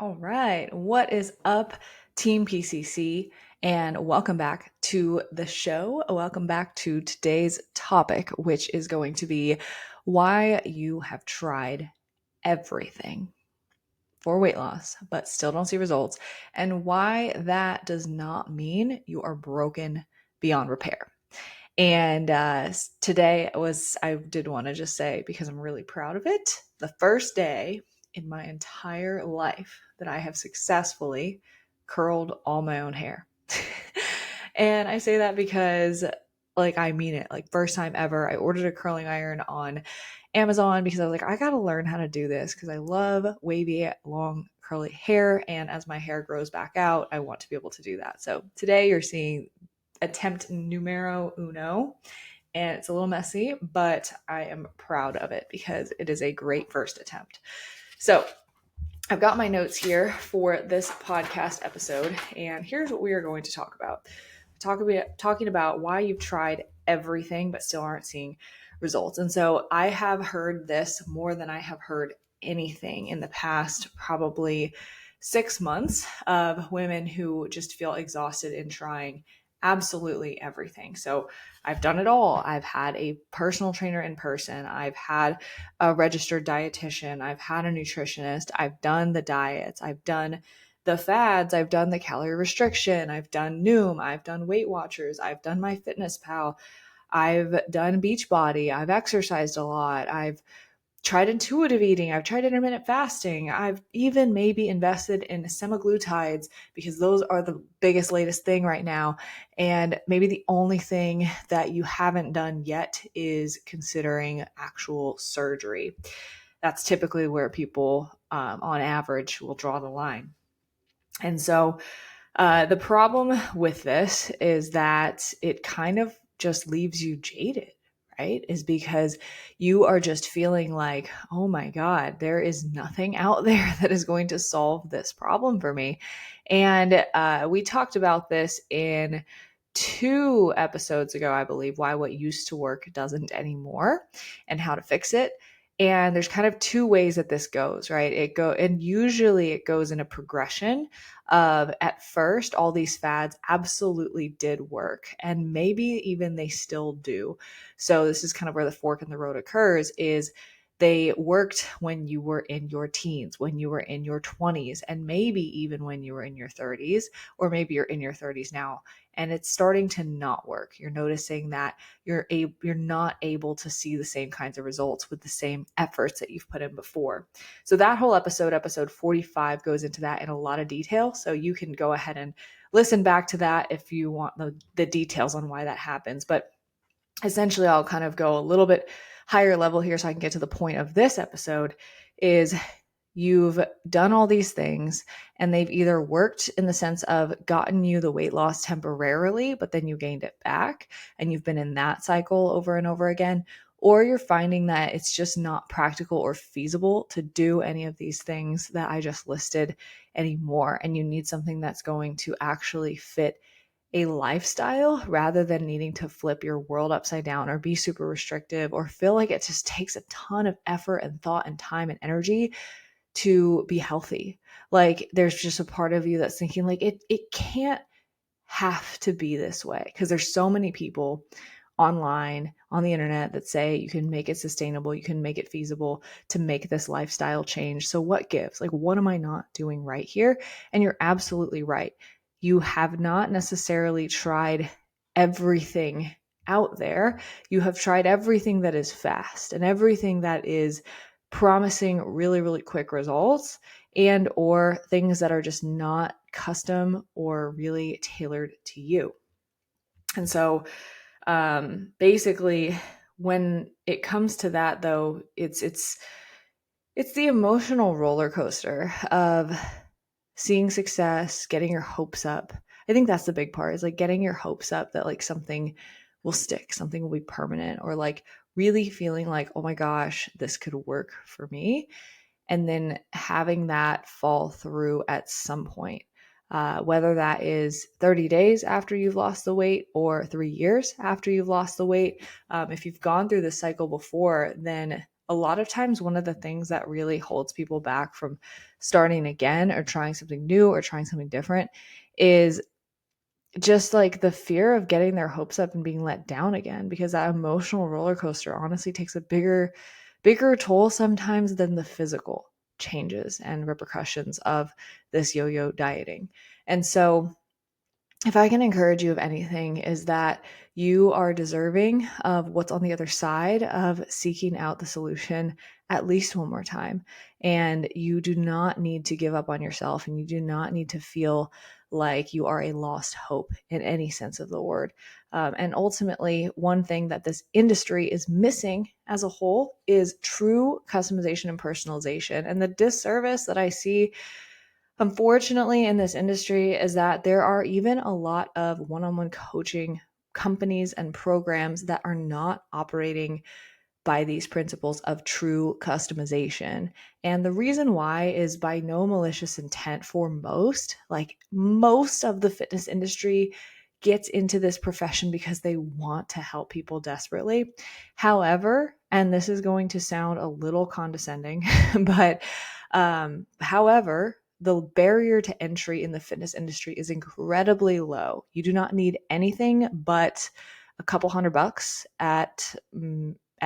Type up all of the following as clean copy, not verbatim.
All right. What is up, Team PCC? And welcome back to the show. Welcome back to today's topic, which is going to be why you have tried everything for weight loss, but still don't see results, and why that does not mean you are broken beyond repair. And today I did want to just say, because I'm really proud of it, the first day in my entire life that I have successfully curled all my own hair. And I say that because, like, I mean it. Like, first time ever, I ordered a curling iron on Amazon because I was like, I got to learn how to do this because I love wavy, long, curly hair. And as my hair grows back out, I want to be able to do that. So today you're seeing attempt numero uno, and it's a little messy, but I am proud of it because it is a great first attempt. So I've got my notes here for this podcast episode, and here's what we are going to talk about. Talking about why you've tried everything but still aren't seeing results. And so I have heard this more than I have heard anything in the past probably 6 months of women who just feel exhausted in trying absolutely everything. So I've done it all. I've had a personal trainer in person. I've had a registered dietitian. I've had a nutritionist. I've done the diets. I've done the fads. I've done the calorie restriction. I've done Noom. I've done Weight Watchers. I've done My Fitness Pal. I've done Beachbody. I've exercised a lot. I've tried intuitive eating. I've tried intermittent fasting. I've even maybe invested in semaglutides because those are the biggest, latest thing right now. And maybe the only thing that you haven't done yet is considering actual surgery. That's typically where people, on average, will draw the line. And so the problem with this is that it kind of just leaves you jaded, right? Is because you are just feeling like, oh my God, there is nothing out there that is going to solve this problem for me. And we talked about this in 2 episodes ago, I believe, why what used to work doesn't anymore and how to fix it. And there's kind of two ways that this goes, right? And usually it goes in a progression of, at first, all these fads absolutely did work, and maybe even they still do. So this is kind of where the fork in the road occurs, is they worked when you were in your teens, when you were in your 20s, and maybe even when you were in your 30s, or maybe you're in your 30s now, and it's starting to not work. You're noticing that you're not able to see the same kinds of results with the same efforts that you've put in before. So that whole episode 45, goes into that in a lot of detail. So you can go ahead and listen back to that if you want the details on why that happens. But essentially, I'll kind of go a little bit higher level here so I can get to the point of this episode. Is you've done all these things and they've either worked in the sense of gotten you the weight loss temporarily, but then you gained it back and you've been in that cycle over and over again, or you're finding that it's just not practical or feasible to do any of these things that I just listed anymore. And you need something that's going to actually fit a lifestyle rather than needing to flip your world upside down or be super restrictive or feel like it just takes a ton of effort and thought and time and energy to be healthy. Like, there's just a part of you that's thinking like it can't have to be this way, because there's so many people online on the internet that say you can make it sustainable, you can make it feasible to make this lifestyle change. So what gives? Like, what am I not doing right here? And you're absolutely right. You have not necessarily tried everything out there. You have tried everything that is fast and everything that is promising really, really quick results, and or things that are just not custom or really tailored to you. And so basically, when it comes to that, though, it's the emotional roller coaster of seeing success, getting your hopes up. I think that's the big part, is like getting your hopes up that like something will stick, something will be permanent, or like really feeling like, oh my gosh, this could work for me. And then having that fall through at some point, whether that is 30 days after you've lost the weight or 3 years after you've lost the weight. If you've gone through this cycle before, then a lot of times one of the things that really holds people back from starting again or trying something new or trying something different is just like the fear of getting their hopes up and being let down again, because that emotional roller coaster honestly takes a bigger toll sometimes than the physical changes and repercussions of this yo-yo dieting. And so if I can encourage you of anything, is that you are deserving of what's on the other side of seeking out the solution at least one more time. And you do not need to give up on yourself, and you do not need to feel like you are a lost hope in any sense of the word. And ultimately, one thing that this industry is missing as a whole is true customization and personalization. And the disservice that I see, unfortunately, in this industry is that there are even a lot of one-on-one coaching companies and programs that are not operating by these principles of true customization. And the reason why is by no malicious intent for most. Like, most of the fitness industry gets into this profession because they want to help people desperately. However, and this is going to sound a little condescending, but however, the barrier to entry in the fitness industry is incredibly low. You do not need anything but a couple $100 at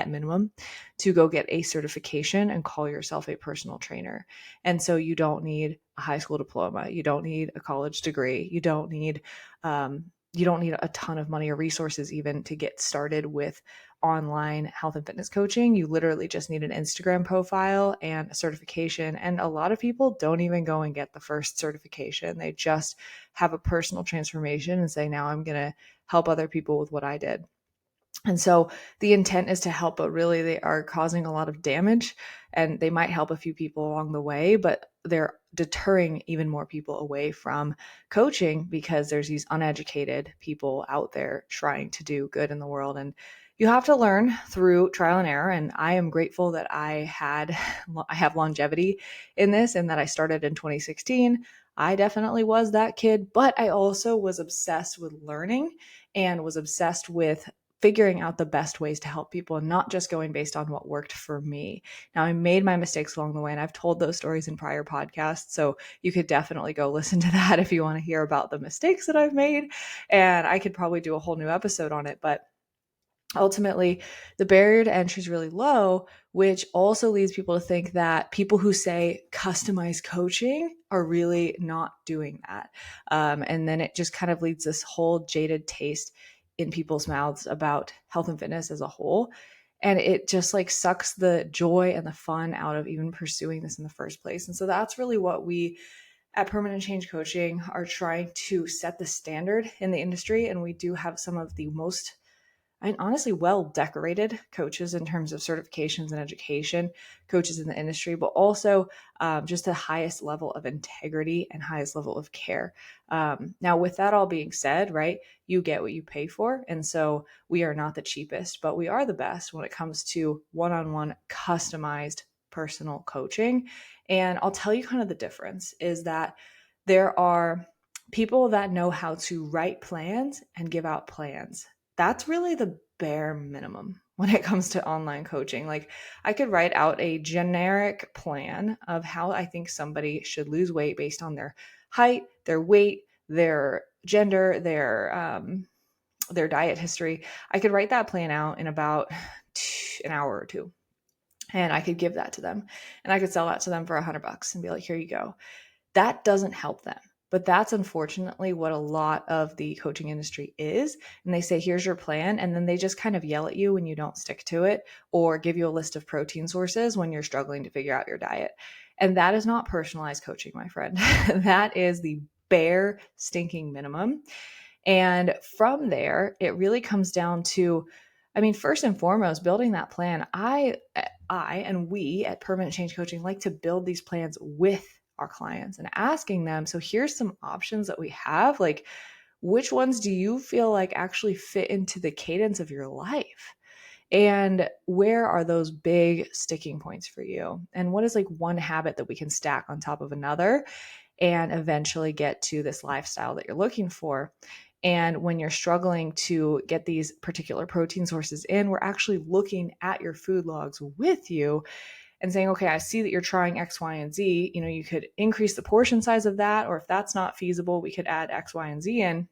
minimum to go get a certification and call yourself a personal trainer. And so you don't need a high school diploma, you don't need a college degree, you don't need a ton of money or resources even to get started with online health and fitness coaching. You literally just need an Instagram profile and a certification. And a lot of people don't even go and get the first certification. They just have a personal transformation and say, now I'm going to help other people with what I did. And so the intent is to help, but really they are causing a lot of damage, and they might help a few people along the way, but they're deterring even more people away from coaching because there's these uneducated people out there trying to do good in the world. And you have to learn through trial and error. And I am grateful that I have longevity in this, and that I started in 2016. I definitely was that kid, but I also was obsessed with learning and was obsessed with figuring out the best ways to help people and not just going based on what worked for me. Now, I made my mistakes along the way, and I've told those stories in prior podcasts. So you could definitely go listen to that if you want to hear about the mistakes that I've made. And I could probably do a whole new episode on it. But ultimately, the barrier to entry is really low, which also leads people to think that people who say customized coaching are really not doing that. And then it just kind of leads this whole jaded taste in people's mouths about health and fitness as a whole. And it just like sucks the joy and the fun out of even pursuing this in the first place. And so that's really what we at Permanent Change Coaching are trying to set the standard in the industry. And we do have some of the most, and honestly, well decorated coaches in terms of certifications and education, coaches in the industry, but also just the highest level of integrity and highest level of care. Now, with that all being said, right, you get what you pay for. And so we are not the cheapest, but we are the best when it comes to one-on-one customized personal coaching. And I'll tell you kind of the difference is that there are people that know how to write plans and give out plans. That's really the bare minimum when it comes to online coaching. Like, I could write out a generic plan of how I think somebody should lose weight based on their height, their weight, their gender, their diet history. I could write that plan out in about an hour or two, and I could give that to them, and I could sell that to them for $100 and be like, here you go. That doesn't help them. But that's unfortunately what a lot of the coaching industry is. And they say, here's your plan. And then they just kind of yell at you when you don't stick to it, or give you a list of protein sources when you're struggling to figure out your diet. And that is not personalized coaching, my friend. That is the bare stinking minimum. And from there, it really comes down to, I mean, first and foremost, building that plan. I and we at Permanent Change Coaching like to build these plans with our clients and asking them, so here's some options that we have. Like, which ones do you feel like actually fit into the cadence of your life? And where are those big sticking points for you? And what is like one habit that we can stack on top of another and eventually get to this lifestyle that you're looking for? And when you're struggling to get these particular protein sources in, we're actually looking at your food logs with you and saying, okay, I see that you're trying X, Y, and Z. You could increase the portion size of that, or if that's not feasible, we could add X, Y, and Z in.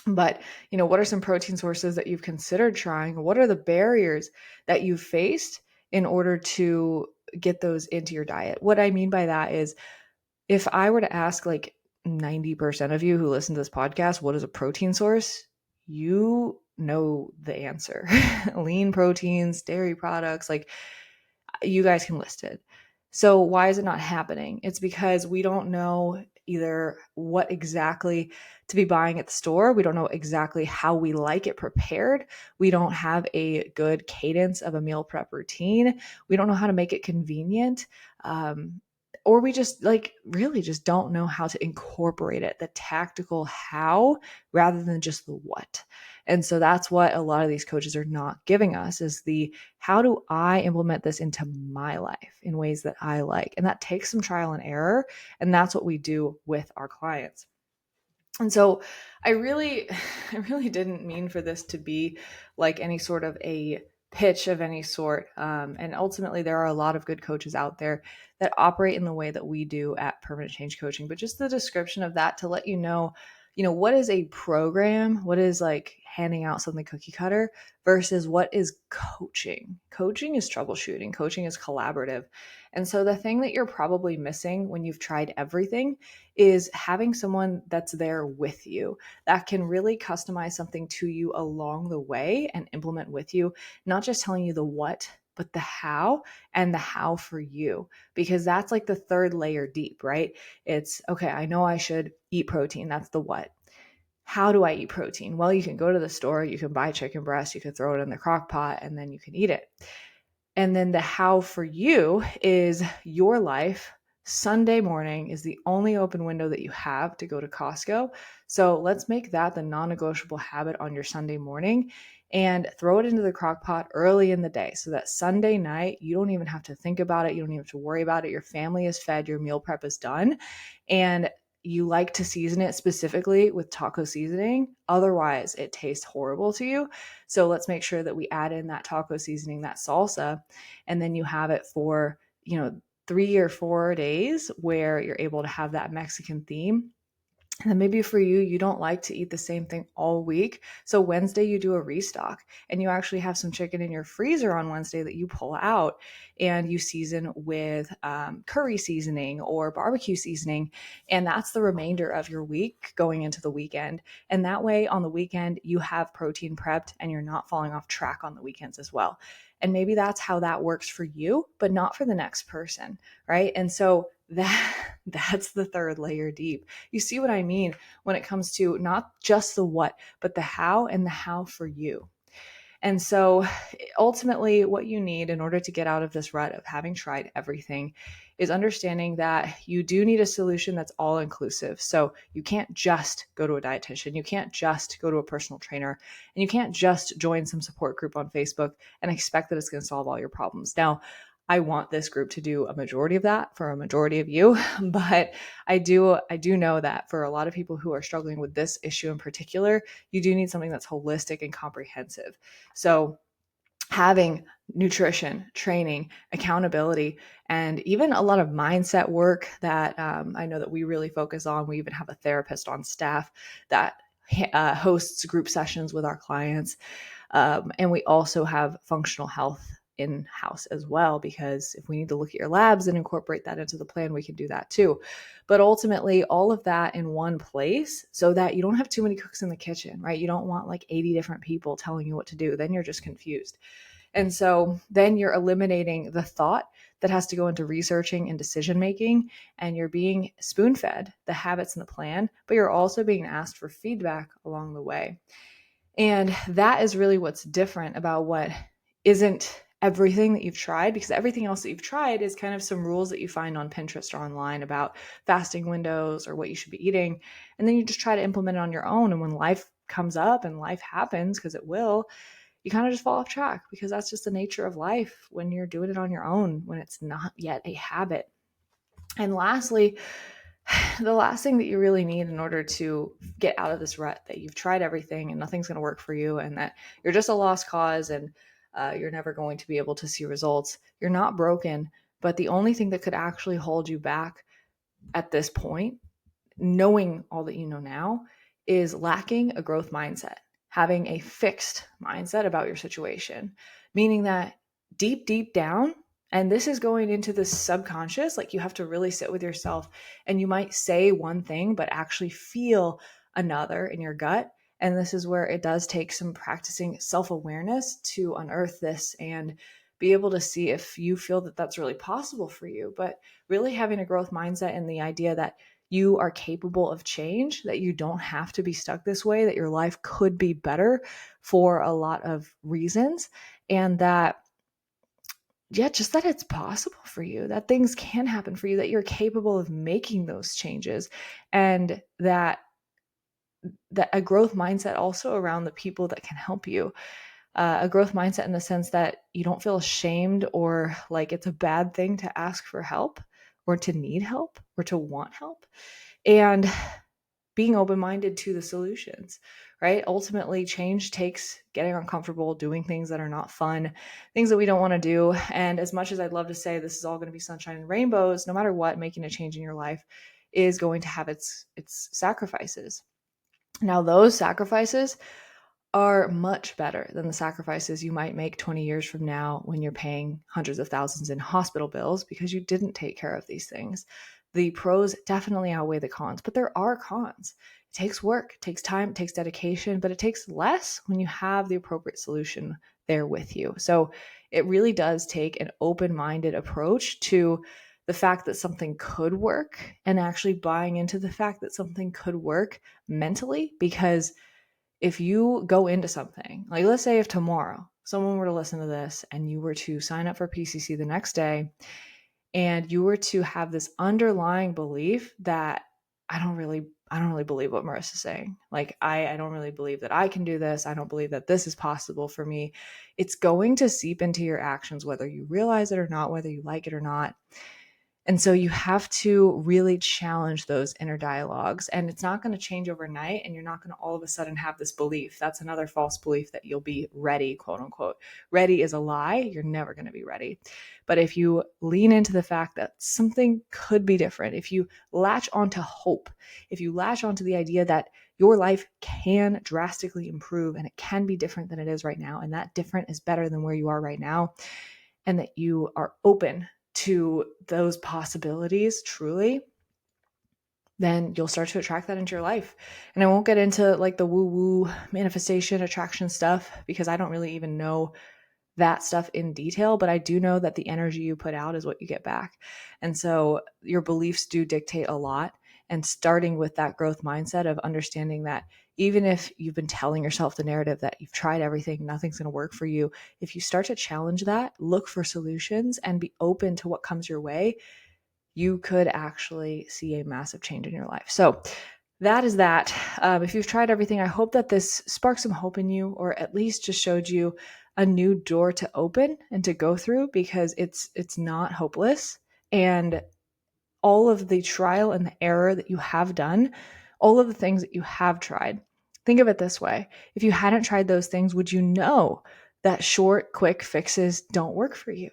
But, what are some protein sources that you've considered trying? What are the barriers that you've faced in order to get those into your diet? What I mean by that is, if I were to ask like 90% of you who listen to this podcast, what is a protein source? You know the answer. Lean proteins, dairy products, like you guys can list it. So why is it not happening? It's because we don't know either what exactly to be buying at the store. We don't know exactly how we like it prepared. We don't have a good cadence of a meal prep routine. We don't know how to make it convenient. Or we just really just don't know how to incorporate it, the tactical how rather than just the what. And so that's what a lot of these coaches are not giving us, is the how do I implement this into my life in ways that I like? And that takes some trial and error. And that's what we do with our clients. And so I really, I really didn't mean for this to be like any sort of a pitch of any sort. And ultimately, there are a lot of good coaches out there that operate in the way that we do at Permanent Change Coaching. But just the description of that to let what is a program? What is like handing out something cookie cutter versus what is coaching? Coaching is troubleshooting. Coaching is collaborative. And so the thing that you're probably missing when you've tried everything is having someone that's there with you that can really customize something to you along the way and implement with you, not just telling you the what, but the how, and the how for you, because that's like the third layer deep, right? It's okay, I know I should eat protein. That's the what. How do I eat protein? Well, you can go to the store, you can buy chicken breast, you can throw it in the crock pot, and then you can eat it. And then the how for you is your life. Sunday morning is the only open window that you have to go to Costco. So let's make that the non-negotiable habit on your Sunday morning and throw it into the crock pot early in the day so that Sunday night, you don't even have to think about it. You don't even have to worry about it. Your family is fed, your meal prep is done. And you like to season it specifically with taco seasoning. Otherwise, it tastes horrible to you. So let's make sure that we add in that taco seasoning, that salsa, and then you have it for, 3 or 4 days where you're able to have that Mexican theme. And then maybe for you, you don't like to eat the same thing all week. So Wednesday, you do a restock and you actually have some chicken in your freezer on Wednesday that you pull out and you season with curry seasoning or barbecue seasoning. And that's the remainder of your week going into the weekend. And that way on the weekend, you have protein prepped and you're not falling off track on the weekends as well. And maybe that's how that works for you, but not for the next person, right? And so that's the third layer deep. You see what I mean when it comes to not just the what, but the how, and the how for you. And so ultimately, what you need in order to get out of this rut of having tried everything is understanding that you do need a solution that's all inclusive. So you can't just go to a dietitian. You can't just go to a personal trainer, and you can't just join some support group on Facebook and expect that it's going to solve all your problems. Now, I want this group to do a majority of that for a majority of you, but I do know that for a lot of people who are struggling with this issue in particular, you do need something that's holistic and comprehensive. So having nutrition, training, accountability, and even a lot of mindset work that I know that we really focus on. We even have a therapist on staff that hosts group sessions with our clients. And we also have functional health in-house as well, because if we need to look at your labs and incorporate that into the plan, we can do that too. But ultimately, all of that in one place so that you don't have too many cooks in the kitchen, right? You don't want like 80 different people telling you what to do. Then you're just confused. And so then you're eliminating the thought that has to go into researching and decision making, and you're being spoon fed the habits and the plan, but you're also being asked for feedback along the way. And that is really what's different about what isn't everything that you've tried, because everything else that you've tried is kind of some rules that you find on Pinterest or online about fasting windows or what you should be eating. And then you just try to implement it on your own. And when life comes up and life happens, because it will, you kind of just fall off track, because that's just the nature of life when you're doing it on your own, when it's not yet a habit. And lastly, the last thing that you really need in order to get out of this rut that you've tried everything and nothing's going to work for you and that you're just a lost cause and you're never going to be able to see results. You're not broken, but the only thing that could actually hold you back at this point, knowing all that you know now, is lacking a growth mindset, having a fixed mindset about your situation, meaning that deep down, and this is going into the subconscious, like you have to really sit with yourself and you might say one thing, but actually feel another in your gut. And this is where it does take some practicing self awareness to unearth this and be able to see if you feel that that's really possible for you. But really having a growth mindset and the idea that you are capable of change, that you don't have to be stuck this way, that your life could be better for a lot of reasons, and that, yeah, just that it's possible for you, that things can happen for you, that you're capable of making those changes, and that a growth mindset also around the people that can help you. A growth mindset in the sense that you don't feel ashamed or like it's a bad thing to ask for help or to need help or to want help. And being open-minded to the solutions, right? Ultimately, change takes getting uncomfortable, doing things that are not fun, things that we don't want to do. And as much as I'd love to say this is all going to be sunshine and rainbows, no matter what, making a change in your life is going to have its sacrifices. Now, those sacrifices are much better than the sacrifices you might make 20 years from now when you're paying hundreds of thousands in hospital bills because you didn't take care of these things. The pros definitely outweigh the cons, but there are cons. It takes work, it takes time, it takes dedication, but it takes less when you have the appropriate solution there with you. So it really does take an open-minded approach to the fact that something could work and actually buying into the fact that something could work mentally, because if you go into something, like let's say if tomorrow someone were to listen to this and you were to sign up for PCC the next day and you were to have this underlying belief that I don't really believe what Marissa's saying. Like I don't really believe that I can do this. I don't believe that this is possible for me. It's going to seep into your actions, whether you realize it or not, whether you like it or not. And so you have to really challenge those inner dialogues. And it's not going to change overnight. And you're not going to all of a sudden have this belief. That's another false belief that you'll be ready, quote unquote. Ready is a lie. You're never going to be ready. But if you lean into the fact that something could be different, if you latch onto hope, if you latch onto the idea that your life can drastically improve and it can be different than it is right now, and that different is better than where you are right now, and that you are open to those possibilities truly, then you'll start to attract that into your life. And I won't get into like the woo-woo manifestation attraction stuff because I don't really even know that stuff in detail, but I do know that the energy you put out is what you get back. And so your beliefs do dictate a lot. And starting with that growth mindset of understanding that even if you've been telling yourself the narrative that you've tried everything, nothing's going to work for you, if you start to challenge that, look for solutions and be open to what comes your way, you could actually see a massive change in your life. So that is that. If you've tried everything, I hope that this sparked some hope in you, or at least just showed you a new door to open and to go through, because it's not hopeless. And all of the trial and the error that you have done, all of the things that you have tried, think of it this way. If you hadn't tried those things, would you know that short, quick fixes don't work for you?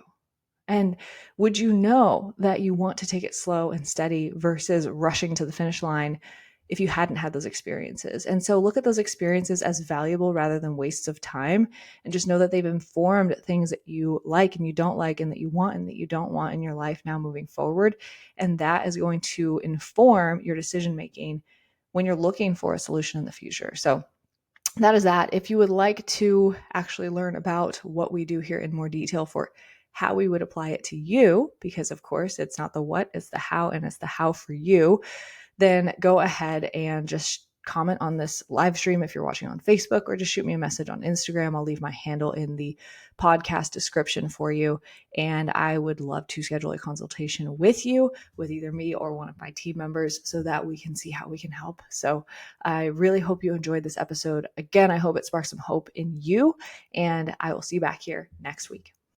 And would you know that you want to take it slow and steady versus rushing to the finish line if you hadn't had those experiences? And so look at those experiences as valuable rather than wastes of time, and just know that they've informed things that you like and you don't like, and that you want and that you don't want in your life now moving forward. And that is going to inform your decision making when you're looking for a solution in the future. So that is that. If you would like to actually learn about what we do here in more detail for how we would apply it to you, because of course it's not the what, it's the how, and it's the how for you, then go ahead and just comment on this live stream if you're watching on Facebook, or just shoot me a message on Instagram. I'll leave my handle in the podcast description for you. And I would love to schedule a consultation with you, with either me or one of my team members, so that we can see how we can help. So I really hope you enjoyed this episode. Again, I hope it sparks some hope in you, and I will see you back here next week.